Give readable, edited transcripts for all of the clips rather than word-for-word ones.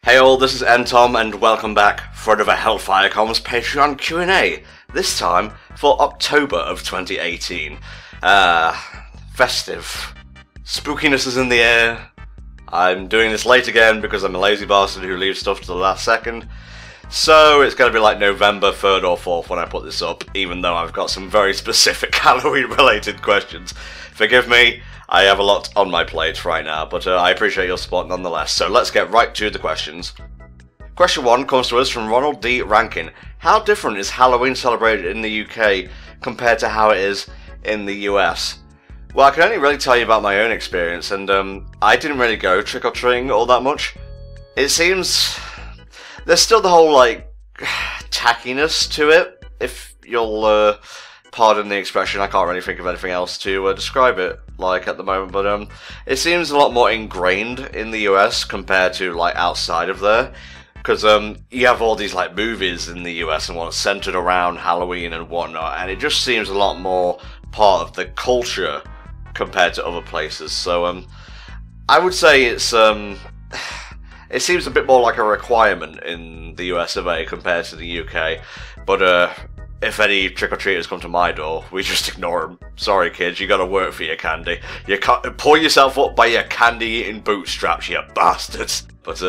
Hey all, this is Tom and welcome back for another HellfireComms Patreon Q&A, this time for October of 2018. Festive. Spookiness is in the air. I'm doing this late again because I'm a lazy bastard who leaves stuff to the last second. So it's going to be like November 3rd or 4th when I put this up, even though I've got some very specific Halloween related questions. Forgive me, I have a lot on my plate right now, but I appreciate your support nonetheless. So let's get right to the questions. Question 1 comes to us from Ronald D. Rankin. How different is Halloween celebrated in the UK compared to how it is in the US? Well, I can only really tell you about my own experience, and I didn't really go trick-or-treating all that much. It seems there's still the whole, like, tackiness to it, if you'll pardon the expression. I can't really think of anything else to describe it like at the moment, but it seems a lot more ingrained in the US compared to, like, outside of there. Because you have all these like movies in the US and what's centered around Halloween and whatnot, and it just seems a lot more part of the culture compared to other places. So I would say it's it seems a bit more like a requirement in the US of A compared to the UK. But if any trick-or-treaters come to my door, we just ignore them. Sorry kids, you gotta work for your candy. You can't pull yourself up by your candy-eating bootstraps, you bastards. But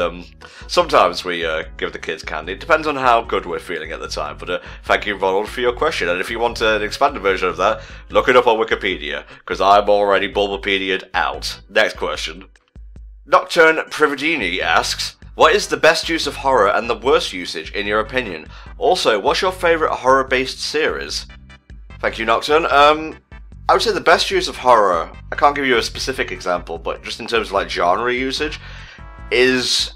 sometimes we give the kids candy. It depends on how good we're feeling at the time. But thank you, Ronald, for your question. And if you want an expanded version of that, look it up on Wikipedia, because I'm already Bulbapedia'd out. Next question. Nocturne Prividini asks, what is the best use of horror and the worst usage, in your opinion? Also, what's your favourite horror-based series? Thank you, Nocturne. I would say the best use of horror, I can't give you a specific example, but just in terms of like genre usage, is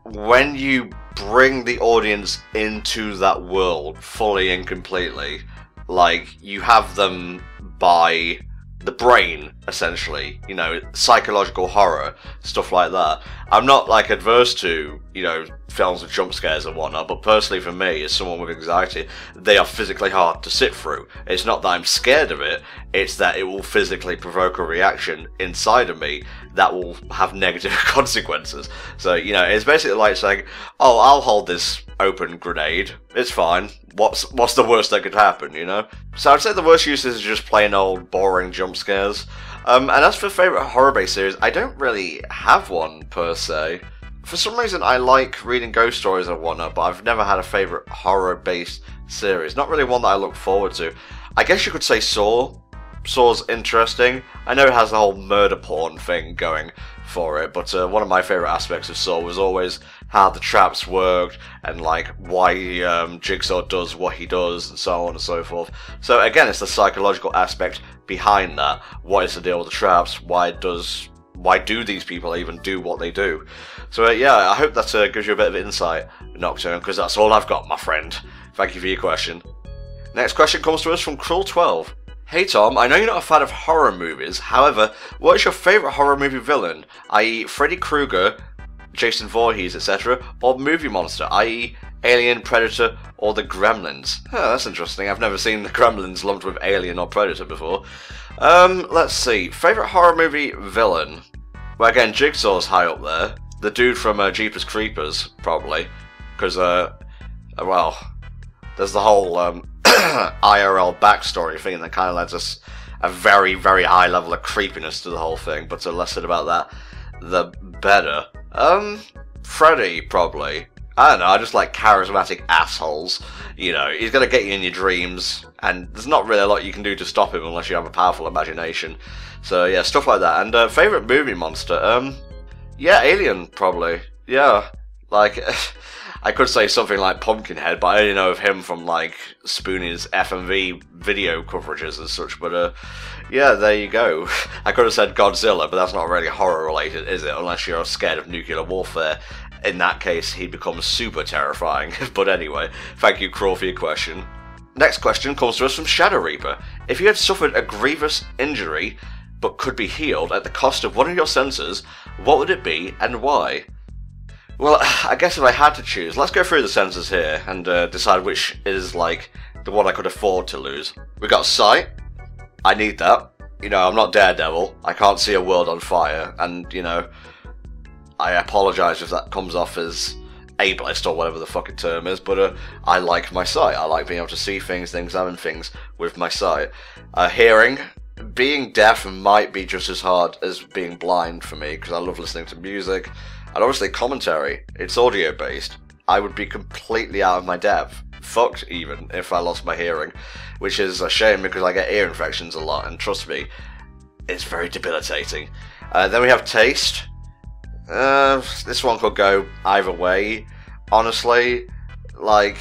when you bring the audience into that world fully and completely. Like, you have them by the brain, essentially, you know, psychological horror, stuff like that. I'm not, like, adverse to, you know, films with jump scares and whatnot, but personally for me, as someone with anxiety, they are physically hard to sit through. It's not that I'm scared of it, it's that it will physically provoke a reaction inside of me that will have negative consequences. So, you know, it's basically like saying, oh, I'll hold this open grenade, it's fine, what's the worst that could happen, you know? So I'd say the worst use is just plain old boring jump scares. And as for favourite horror-based series, I don't really have one per se. For some reason I like reading ghost stories and whatnot, but I've never had a favourite horror-based series. Not really one that I look forward to. I guess you could say Saw. Saw's interesting. I know it has the whole murder porn thing going for it, but one of my favourite aspects of Saw was always how the traps worked and like why Jigsaw does what he does and so on and so forth. So again, it's the psychological aspect behind that. What is the deal with the traps? Why do these people even do what they do? So yeah, I hope that gives you a bit of insight, Nocturne, because that's all I've got, my friend. Thank you for your question. Next question comes to us from Cruel12. Hey Tom, I know you're not a fan of horror movies, however, what is your favourite horror movie villain, i.e. Freddy Krueger, Jason Voorhees, etc., or movie monster, i.e. Alien, Predator, or the Gremlins? Oh, that's interesting. I've never seen the Gremlins lumped with Alien or Predator before. Let's see. Favourite horror movie villain? Well, again, Jigsaw's high up there. The dude from Jeepers Creepers, probably. Because, well, there's the whole IRL backstory thing that kind of lends us a very, very high level of creepiness to the whole thing. But the less said about that, the better. Freddy, probably. I don't know, I just like charismatic assholes. You know, he's gonna get you in your dreams, and there's not really a lot you can do to stop him unless you have a powerful imagination. So yeah, stuff like that. And favourite movie monster? Yeah, Alien, probably. Yeah, like, I could say something like Pumpkinhead, but I only know of him from, like, Spoonie's FMV video coverages and such, but, yeah, there you go. I could have said Godzilla, but that's not really horror-related, is it? Unless you're scared of nuclear warfare. In that case, he becomes super terrifying. But anyway, thank you, Crawl, for your question. Next question comes to us from Shadow Reaper. If you had suffered a grievous injury, but could be healed at the cost of one of your senses, what would it be, and why? Well, I guess if I had to choose, let's go through the senses here and decide which is, like, the one I could afford to lose. We got sight. I need that. You know, I'm not Daredevil. I can't see a world on fire, and, you know, I apologise if that comes off as ableist or whatever the fucking term is, but I like my sight. I like being able to see things, examine things with my sight. Hearing, being deaf might be just as hard as being blind for me, because I love listening to music, and obviously commentary, it's audio based. I would be completely out of my depth, fucked even, if I lost my hearing, which is a shame because I get ear infections a lot, and trust me, it's very debilitating. Then we have taste. This one could go either way. Honestly, like,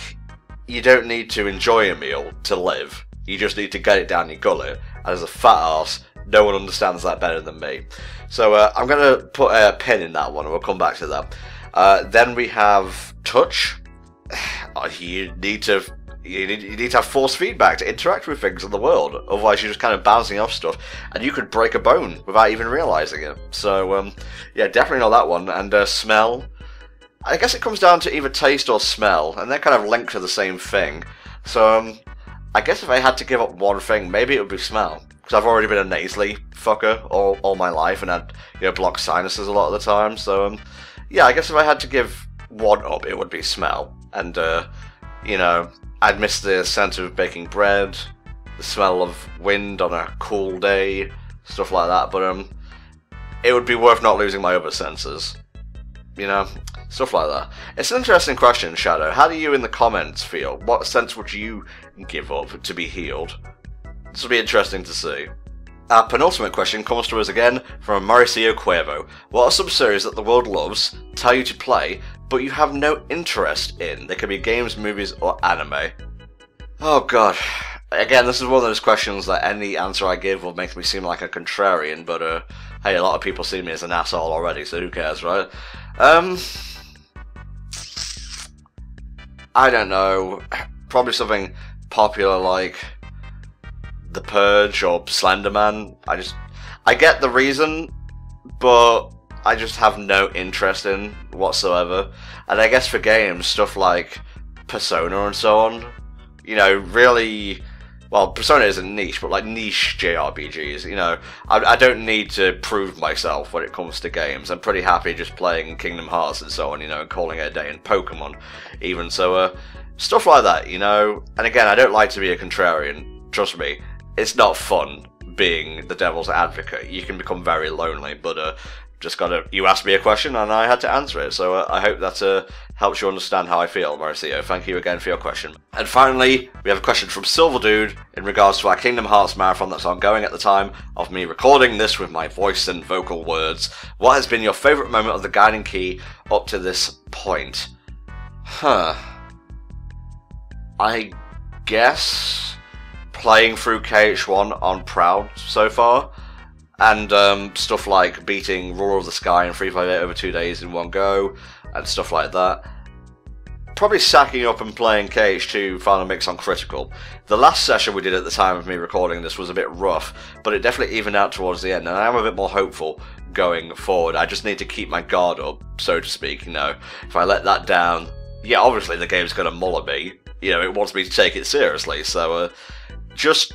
you don't need to enjoy a meal to live. You just need to get it down your gullet. And as a fat ass, no one understands that better than me. So I'm going to put a pin in that one, and we'll come back to that. Then we have touch. You need to have force feedback to interact with things in the world. Otherwise, you're just kind of bouncing off stuff, and you could break a bone without even realizing it. So yeah, definitely not that one. And smell. I guess it comes down to either taste or smell, and they're kind of linked to the same thing. So I guess if I had to give up one thing, maybe it would be smell, because I've already been a nasally fucker all my life and had, you know, blocked sinuses a lot of the time. So yeah, I guess if I had to give one up, it would be smell. And you know, I'd miss the scent of baking bread, the smell of wind on a cool day, stuff like that. But it would be worth not losing my other senses, you know, stuff like that. It's an interesting question, Shadow. How do you in the comments feel? What sense would you give up to be healed? This will be interesting to see. Our penultimate question comes to us again from Mauricio Cuervo. What are some series that the world loves, tell you to play, but you have no interest in? They could be games, movies, or anime. Oh god. Again, this is one of those questions that any answer I give will make me seem like a contrarian, but hey, a lot of people see me as an asshole already, so who cares, right? I don't know. Probably something popular like The Purge or Slenderman. I get the reason, but I just have no interest in whatsoever. And I guess for games, stuff like Persona and so on, you know, really, well, Persona isn't niche, but like niche JRPGs, you know, I don't need to prove myself when it comes to games. I'm pretty happy just playing Kingdom Hearts and so on, you know, and calling it a day, in Pokemon even. So stuff like that, you know. And again, I don't like to be a contrarian, trust me. It's not fun being the devil's advocate. You can become very lonely, but you asked me a question and I had to answer it. So I hope that helps you understand how I feel, Mauricio. Thank you again for your question. And finally, we have a question from Silver Dude in regards to our Kingdom Hearts marathon that's ongoing at the time of me recording this with my voice and vocal words. What has been your favourite moment of the Guiding Key up to this point? I guess playing through KH1 on Proud so far, and stuff like beating Roar of the Sky and 358 over 2 days in one go, and stuff like that. Probably sacking up and playing KH2 Final Mix on Critical. The last session we did at the time of me recording this was a bit rough, but it definitely evened out towards the end, and I am a bit more hopeful going forward. I just need to keep my guard up, so to speak, you know. If I let that down, yeah, obviously the game's going to muller me. You know, it wants me to take it seriously, so just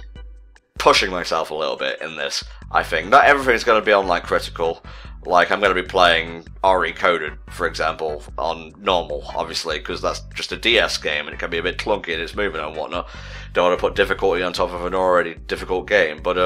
pushing myself a little bit in this, I think. Not everything's going to be on, like, Critical. Like, I'm going to be playing RE Coded, for example, on normal, obviously, because that's just a DS game, and it can be a bit clunky in its movement and whatnot. Don't want to put difficulty on top of an already difficult game, but,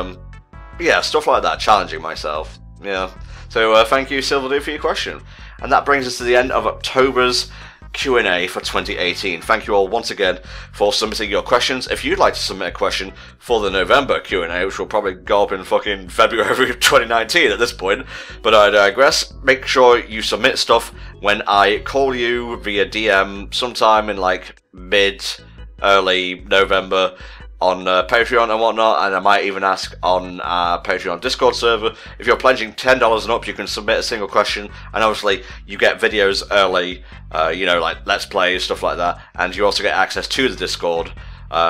yeah, stuff like that, challenging myself, yeah. So, thank you, Silverdew, for your question. And that brings us to the end of October's Q&A for 2018. Thank you all once again for submitting your questions. If you'd like to submit a question for the November Q&A, which will probably go up in fucking February of 2019 at this point, but I digress, make sure you submit stuff when I call you via DM sometime in like early November on Patreon and whatnot, and I might even ask on our Patreon Discord server. If you're pledging $10 and up, you can submit a single question, and obviously you get videos early, you know, like Let's Play, stuff like that, and you also get access to the Discord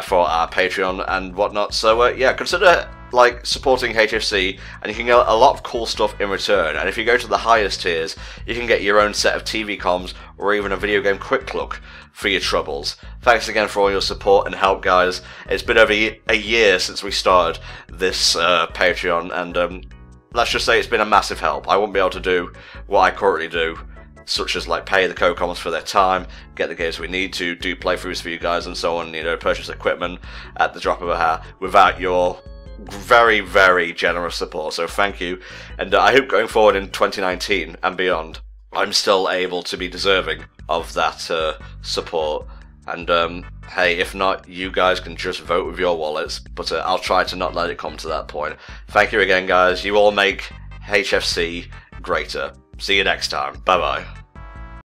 for our Patreon and whatnot. So yeah, consider like supporting HFC, and you can get a lot of cool stuff in return. And if you go to the highest tiers, you can get your own set of TV comms or even a video game quick look for your troubles. Thanks again for all your support and help, guys. It's been over a year since we started this Patreon, and let's just say it's been a massive help. I wouldn't be able to do what I currently do, such as like pay the co-commons for their time, get the games we need to, do playthroughs for you guys and so on, you know, purchase equipment at the drop of a hat, without your very, very generous support. So thank you, and I hope going forward in 2019 and beyond, I'm still able to be deserving of that support. And hey, if not, you guys can just vote with your wallets, but I'll try to not let it come to that point. Thank you again, guys. You all make HFC greater. See you next time. Bye bye.